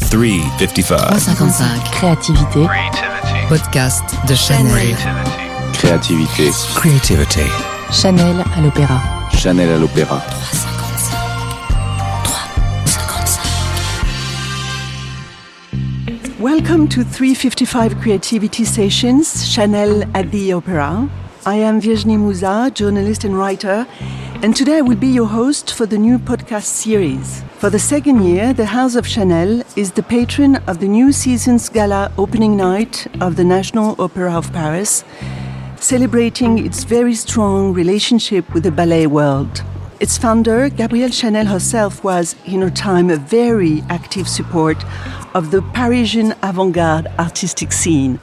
355. Créativité. Podcast de Chanel. Créativité. Creativity. Chanel à l'Opéra. Chanel à l'Opéra. 355. Welcome to 355 Creativity Sessions, Chanel at the Opera. I am Virginie Mouzat, journalist and writer, and today I will be your host for the new podcast series. For the second year, the House of Chanel is the patron of the new season's gala opening night of the National Opera of Paris, celebrating its very strong relationship with the ballet world. Its founder, Gabrielle Chanel herself, was in her time a very active support of the Parisian avant-garde artistic scene.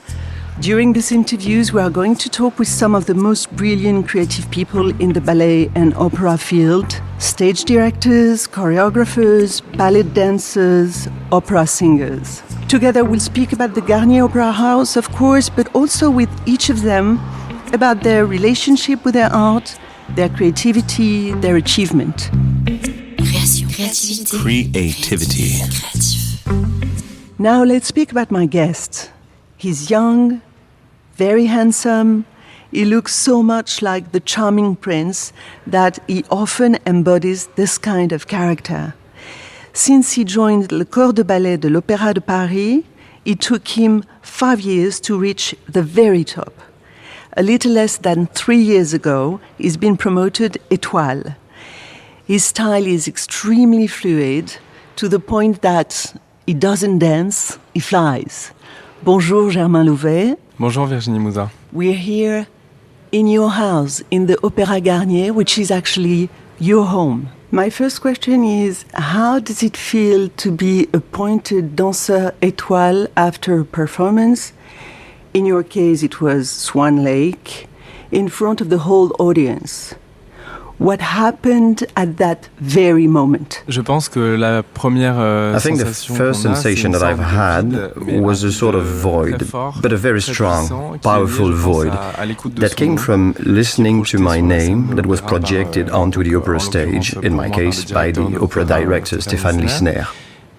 During these interviews, we are going to talk with some of the most brilliant creative people in the ballet and opera field: stage directors, choreographers, ballet dancers, opera singers. Together we'll speak about the Garnier Opera House, of course, but also with each of them about their relationship with their art, their creativity, their achievement. Creativity. Now let's speak about my guest. He's young, very handsome. He looks so much like the charming prince that he often embodies this kind of character. Since he joined le corps de ballet de l'Opéra de Paris, it took him 5 years to reach the very top. A little less than 3 years ago, he's been promoted étoile. His style is extremely fluid, to the point that he doesn't dance, he flies. Bonjour Germain Louvet. Bonjour Virginie Mouzat. We're here in your house, in the Opéra Garnier, which is actually your home. My first question is, how does it feel to be appointed danseur étoile after a performance? In your case, it was Swan Lake, in front of the whole audience. What happened at that very moment? Je pense que la première I think the first sensation that I've had was a sort of void, but a very strong, powerful void that came from listening to my name that was projected onto the opera stage, in my case by the opera director Stéphane Lissner.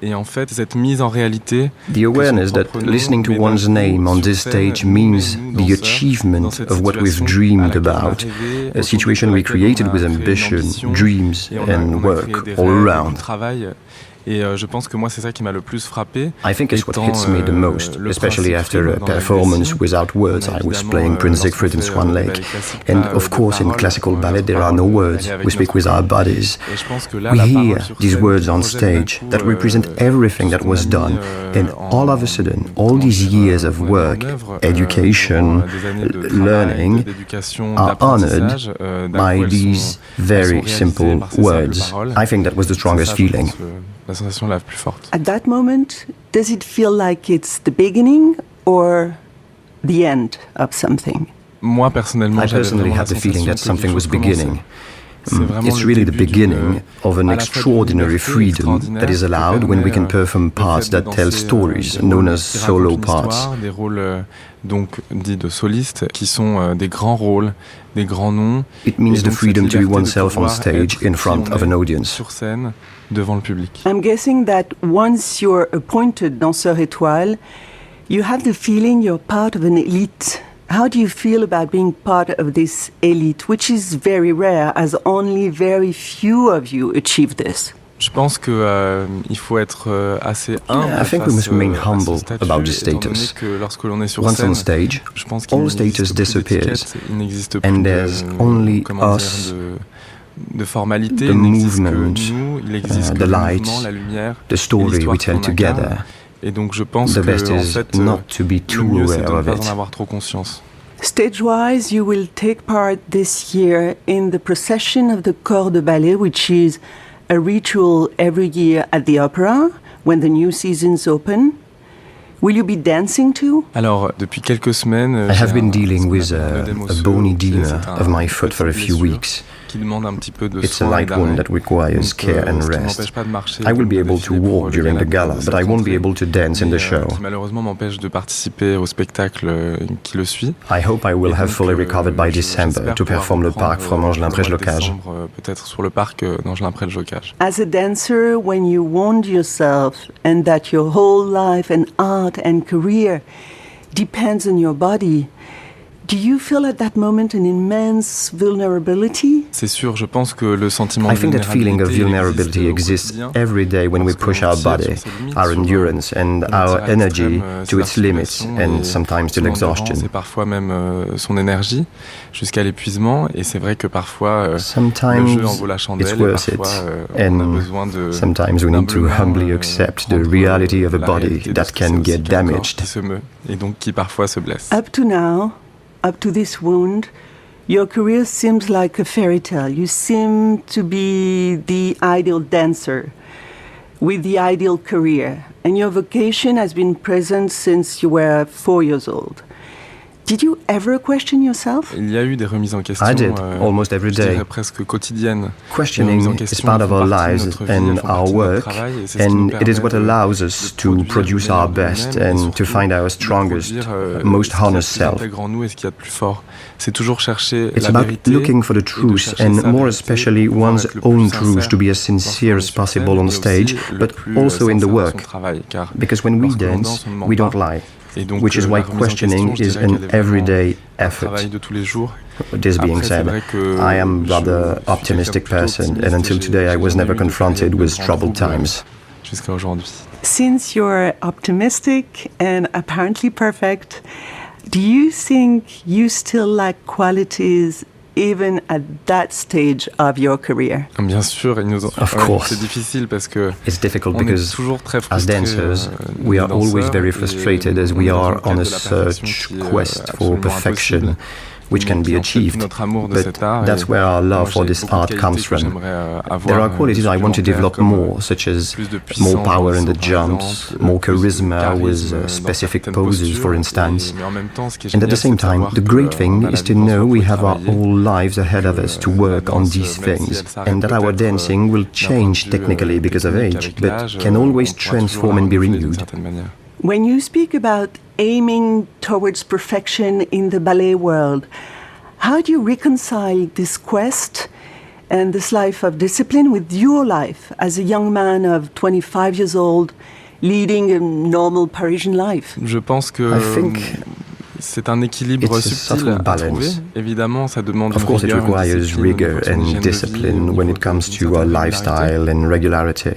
Et en fait, cette mise en réalité, the awareness that listening to one's name on this stage means the achievement of what we've dreamed about, a situation we created with ambition, dreams and work all around. Et je pense que moi, c'est ça qui m'a le plus frappé. I think it's what hits me the most, especially after a performance without words. I was playing Prince Siegfried in Swan Lake. And of course, in classical ballet, there are no words. We speak with our bodies. We hear these words on stage that represent everything that was done. And all of a sudden, all these years of work, education, learning, are honored by these very simple words. I think that was the strongest feeling. La sensation la plus forte. At that moment, does it feel like it's the beginning or the end of something? Moi, personnellement, I personally had the feeling that something was beginning. It's really the beginning of an extraordinary freedom that is allowed when we can perform parts that tell stories, known as solo parts. Des rôles donc dits de solistes, qui sont des grands rôles, des grands noms. It means the freedom to be oneself on stage in front of an audience. Sur scène, devant le public. I'm guessing that once you're appointed danseur étoile, you have the feeling you're part of an elite. How do you feel about being part of this elite, which is very rare, as only very few of you achieve this? Je pense que il faut être assez humble. I think we must remain humble about the status. Once on stage, all status disappears, and there's only us, the movement, the lights, the story we tell together. Et donc je pense the best que en is fait, not to be too le mieux, c'est aware de ne of pas it. en avoir trop conscience. Stage-wise, you will take part this year in the procession of the corps de ballet, which is a ritual every year at the opera when the new seasons open. Will you be dancing too? Alors, depuis quelques semaines, I have been dealing with a bony edema of my foot for a few weeks. qui demande un petit peu de It's a soin et light wound d'arrêt. that requires care and Ce qui rest. m'empêche pas de marcher I will comme be de able to défiler pour walk le during the gala, but I won't be able to dance in the show. Qui malheureusement m'empêche de participer au spectacle qui le suit. I hope I will have fully recovered by December to perform le parc from Angelin-Près-Locage. Peut-être sur le parc d'Angelin-Près-Locage. As a dancer, when you wound yourself and that your whole life and art and career depends on your body, do you feel at that moment an immense vulnerability? C'est sûr, je pense que le sentiment I de think that feeling of vulnerability exists every day when we push our body, our endurance and our energy to its limits and sometimes till exhaustion. C'est parfois même son énergie jusqu'à l'épuisement et c'est vrai que parfois le jeu en vaut la chandelle et parfois on a besoin de sometimes we need to humbly accept the reality of a body that can get damaged. Qui se meut et donc qui parfois se blesse. Up to now, up to this wound, your career seems like a fairy tale. You seem to be the ideal dancer with the ideal career, and your vocation has been present since you were 4 years old. Did you ever question yourself? Il y a eu des remises en question. I did, almost every day. Presque quotidiennes. Questioning is part of our lives and our work, and it is what allows us to produce our best and to find our strongest, most honest self. C'est toujours chercher It's la about vérité looking for the truth, and more especially one's own truth, to be as sincere as possible on stage, but also in the work. Because when we dance, we don't lie. Which is why questioning is an everyday effort. This being said, I am a rather optimistic person, and until today I was never confronted with troubled times. Jusqu'à aujourd'hui. Since you're optimistic and apparently perfect, do you think you still lack qualities even at that stage of your career? Bien sûr, Of course. C'est difficile parce que it's difficult on because est toujours très as frustré, dancers, we are always very frustrated as we are on a search quest for perfection, which can be achieved. But that's where our love for this art comes from. There are qualities I want to develop more, such as more power in the jumps, more charisma with specific poses, for instance. And at the same time, the great thing is to know we have our whole lives ahead of us to work on these things, and that our dancing will change technically because of age, but can always transform and be renewed. When you speak about aiming towards perfection in the ballet world, how do you reconcile this quest and this life of discipline with your life as a young man of 25 years old leading a normal Parisian life? Je pense que c'est un équilibre subtil à trouver. Évidemment, ça demande Of course, it requires rigor and discipline when it comes to our lifestyle and regularity.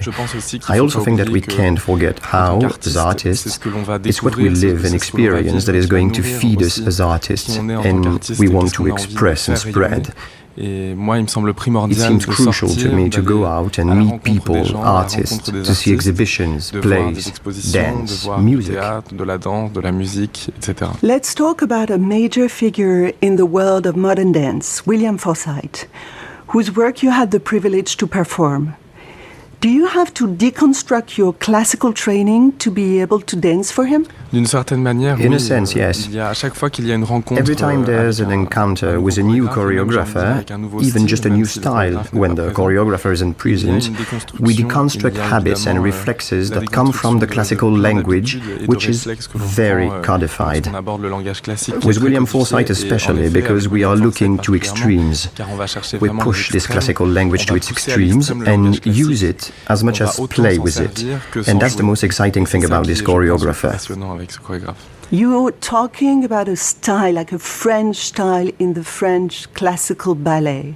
I also think that we can't forget how, as artists, it's what we live and experience that is going to feed us as artists, and we want to express and spread. Et moi, il me semble primordial It seems crucial to me to go out and meet people, artists, to see exhibitions, plays, dance, music. De la danse, de la musique, etc. Let's talk about a major figure in the world of modern dance, William Forsythe, whose work you had the privilege to perform. Do you have to deconstruct your classical training to be able to dance for him? D'une certaine manière, in a sense, yes. À chaque fois qu'il y a une rencontre, every time there's an encounter with a new choreographer, even just a new style, when the choreographer isn't present, we deconstruct habits and reflexes that come from the classical language, which is very codified. With William Forsythe especially, because we are looking to extremes. We push this classical language to its extremes and use it as much as play with it. And that's the most exciting thing about this choreographer. You're talking about a style, like a French style in the French classical ballet.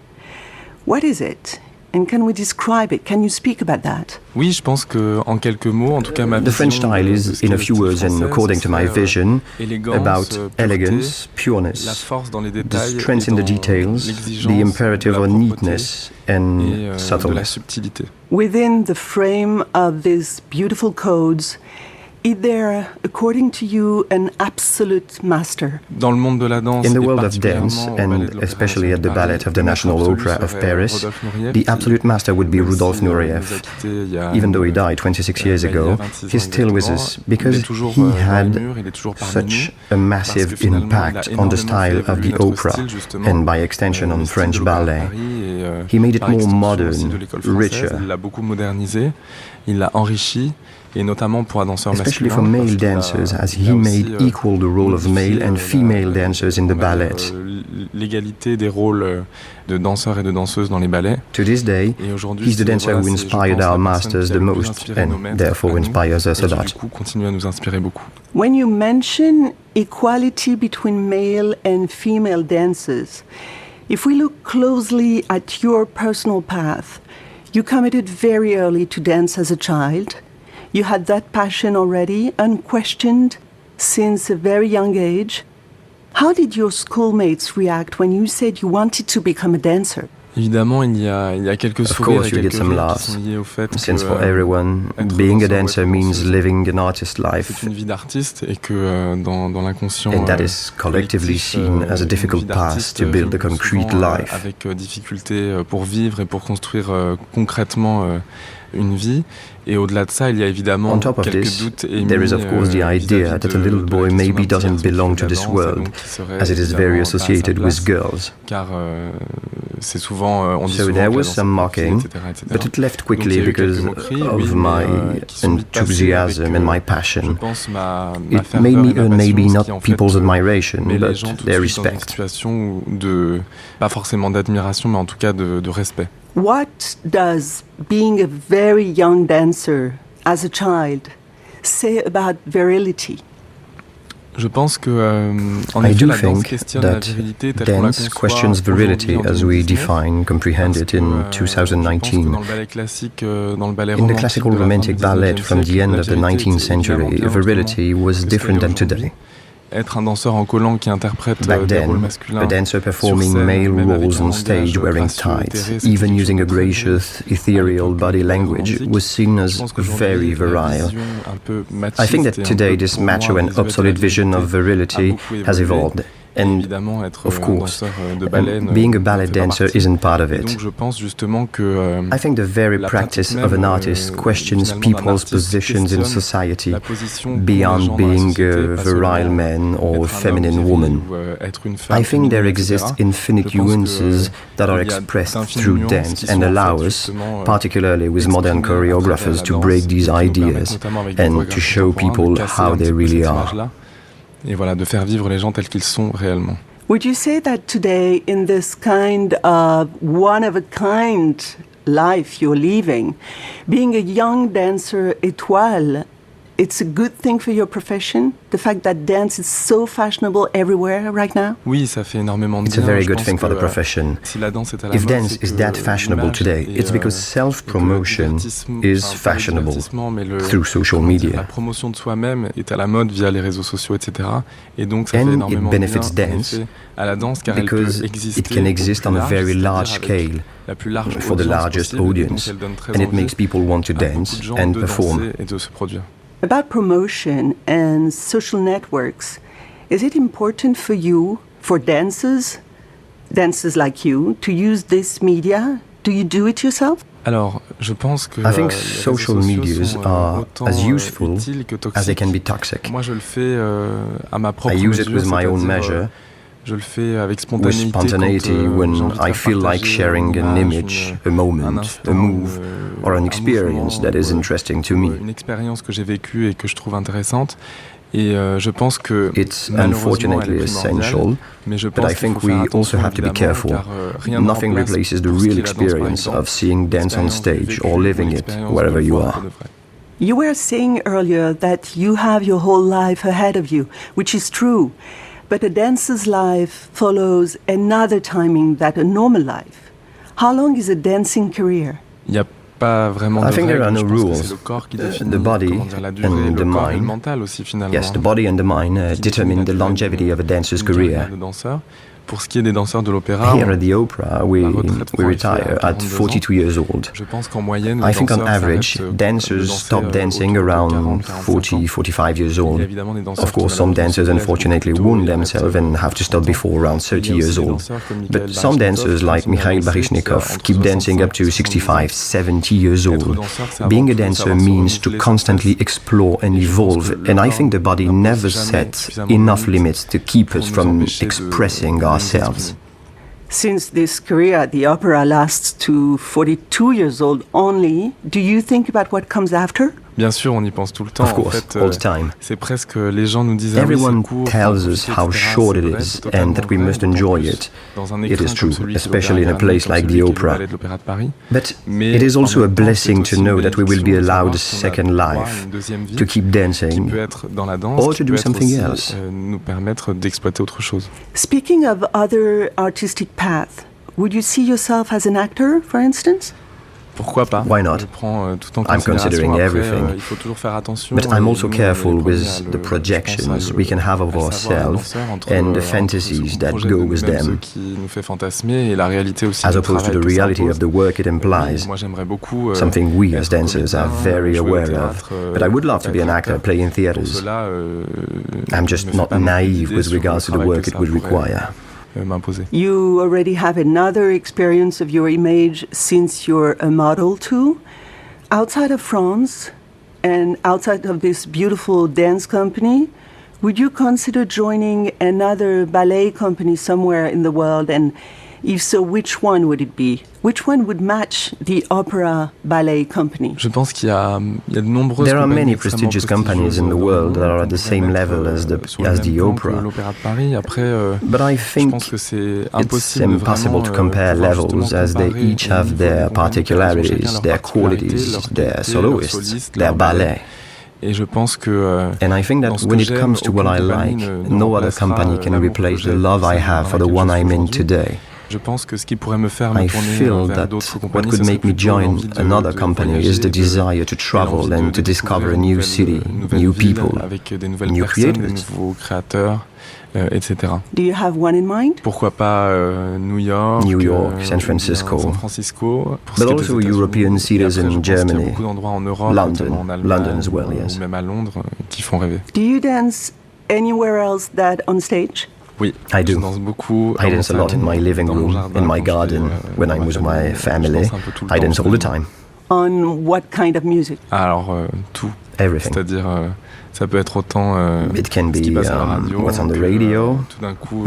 What is it? And can we describe it? Can you speak about that? Oui, je pense que en quelques mots, en tout cas ma vision. The French style is, in a few words and according to my vision, about elegance, pureness, the strength in the details, the imperative on neatness and subtleness. Within the frame of these beautiful codes, Is there, according to you, an absolute master? Dans le monde de la danse, in the world of dance, and especially at the Ballet of the National Opera of Paris, the absolute master would be Rudolf Nureyev. Even though he died 26 years ago, he's still with us because he had such a massive impact on the style of the opera and by extension on French ballet. He made it more modern, richer. Il l'a beaucoup modernisé, il l'a enrichi. Et notamment pour un danseur especially masculin, for male dancers, as he made equal the role of male and female dancers in the ballet. L'égalité des rôles de danseurs et de danseuses dans les ballets. To this day, he's the dancer who inspired our masters the most, and therefore inspires us a lot. Du coup, continue à nous inspirer beaucoup. When you mention equality between male and female dancers, if we look closely at your personal path, you committed very early to dance as a child. You had that passion already, unquestioned, since a very young age. How did your schoolmates react when you said you wanted to become a dancer? Évidemment, il y a quelques sourires et quelques rires qui sont liés au fait since for everyone, being a dancer means living an artist life. C'est une vie d'artiste et que dans l'inconscient and that is collectively seen as a difficult path to build a concrete life. Avec difficulté pour vivre et pour construire concrètement une vie. Et au-delà de ça, il y a évidemment quelques doutes émis. There is of course the idea that a little boy maybe doesn't belong to this world, as it is very associated with girls. Car c'est souvent, on dit so there was some mocking, but it left quickly because of my enthusiasm and my passion. It made me earn maybe not people's admiration, but their respect. Pas forcément d'admiration, mais en tout cas de respect. What does being a very young dancer as a child say about virility? Je pense que, I do think that dance questions virility as we define, comprehend it in 2019. In the classical romantic ballet from the end of the 19th century, virility was different than today. Être un danseur en collant qui interprète Back des rôles then, masculins, a dancer performing male roles on stage wearing tights, even using a gracious, ethereal body language, was seen as very virile. I think that today this macho and obsolete vision of virility has evolved. And, of course, being a ballet dancer isn't part of it. I think the very practice of an artist questions people's positions in society beyond being a virile man or a feminine woman. I think there exist infinite nuances that are expressed through dance and allow us, particularly with modern choreographers, to break these ideas and to show people how they really are. Et voilà, de faire vivre les gens tels qu'ils sont réellement. Would you say that today, in this kind of one-of-a-kind life you're living, being a young dancer étoile, it's a good thing for your profession? The fact that dance is so fashionable everywhere right now? Oui, ça fait énormément de bien. It's a very good thing for the profession. Si la danse est à la If mode, dance is that fashionable today, it's because self-promotion is fashionable through social media. La promotion de soi-même est à la mode via les réseaux sociaux, etc. Et donc ça fait And énormément it de benefits bien dance à la danse car elle peut because exister it can exist on a very large scale la plus large for the largest audience, and it makes people want to dance and perform. Et de se produire. About promotion and social networks, is it important for you, for dancers like you, to use this media? Do you do it yourself? Alors, je pense que I think social medias are as useful as they can be toxic. Moi, je le fais à ma propre I use it mesure, with my own measure. Je le fais avec With spontaneity when I feel like sharing an image, a moment, a move, or an experience that is interesting to me. Une expérience que j'ai vécue et que je trouve intéressante. Et je pense que it's unfortunately essential, but I think we also have to be careful. Nothing replaces the real experience of seeing dance on stage or living it wherever you are. You were saying earlier that you have your whole life ahead of you, which is true. But a dancer's life follows another timing than a normal life. How long is a dancing career? Il n'y a pas vraiment de I think there are no règles. rules. The body and the mind, aussi, yes, the body and the mind determine the longevity of a dancer's career. Pour ce qui est des danseurs de l'opéra, here at the opera, we retire at 42 years old. Je pense qu'en moyenne, I think on average, dancers stop dancing around 40, 45 years old. Of course, some dancers unfortunately wound themselves and have to stop before around 30 years old. But some dancers, like Mikhail Baryshnikov, keep dancing up to 65, 70 years old. Being a dancer means to constantly explore and evolve, and I think the body never sets enough limits to keep us from expressing ourselves. Since this career at the opera lasts to 42 years old only, do you think about what comes after? Bien sûr, on y pense tout le temps. Of course, all the time. C'est presque les gens nous disent everyone tells us how short it is and that we must enjoy it. It is true, especially in a place like the opera. But it is also a blessing to know that we will be allowed a second life, to keep dancing or to do something else. Nous permettre d'exploiter autre chose. Speaking of other artistic paths, would you see yourself as an actor, for instance? Pourquoi pas? Why not? I'm considering everything. But I'm also careful with the projections we can have of ourselves and the fantasies that go with them, as opposed to the reality of the work it implies, something we as dancers are very aware of. But I would love to be an actor playing theaters. I'm just not naive with regards to the work it would require. You already have another experience of your image since you're a model too. Outside of France and outside of this beautiful dance company, would you consider joining another ballet company somewhere in the world? And if so, which one would it be? Which one would match the Opera Ballet Company? Je pense qu'il y a de nombreuses There are many prestigious companies in the world that are at the same level as the opera. But I think it's impossible to compare levels, as they each have their particularities, their qualities, their soloists, their ballet. And I think that when it comes to what I like, no other company can replace the love I have for the one I'm in today. I feel that what could make me join another company is the desire to travel and to discover a new city, new people, new creators. Etc. Do you have one in mind? Pourquoi pas New York, San Francisco, but also European cities in Germany, London as well, yes. Même à Londres, qui font rêver. Do you dance anywhere else than on stage? Oui, I do. I dance a lot in my living room, in my garden, when I'm with my family. I dance all the time. On what kind of music? Alors, tout. Everything. C'est-à-dire, ça peut être autant it can be what's on the radio,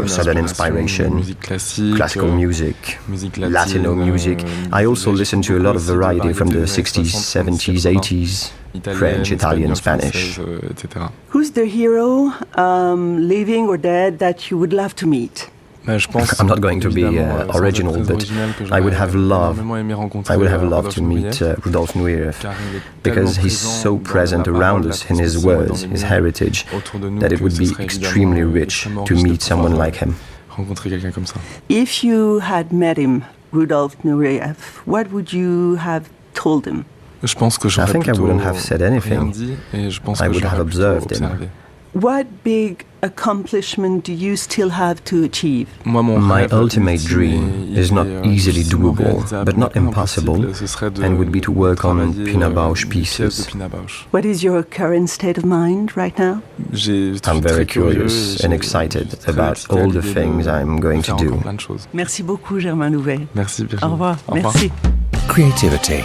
sudden inspiration, musique classique, classical music, Latino music. I also listen to a lot of variety from the 60s, 70s, 80s. French, Italian, Spanish. Etc. Who's the hero, living or dead, that you would love to meet? I'm not going to be original, but I would have loved to meet Rudolf Nureyev, because he's so present around us in his words, his heritage, that it would be extremely rich to meet someone like him. If you had met him, Rudolf Nureyev, what would you have told him? I think I wouldn't have said anything. I would have observed him. What big accomplishment do you still have to achieve? My ultimate dream is not easily doable, but not impossible, and would be to work on Pina Bausch pieces. What is your current state of mind right now? I'm very curious and excited about all the things I'm going to do. Merci beaucoup, Germain Louvet. Merci, Virginie. Au revoir. Merci. Creativity.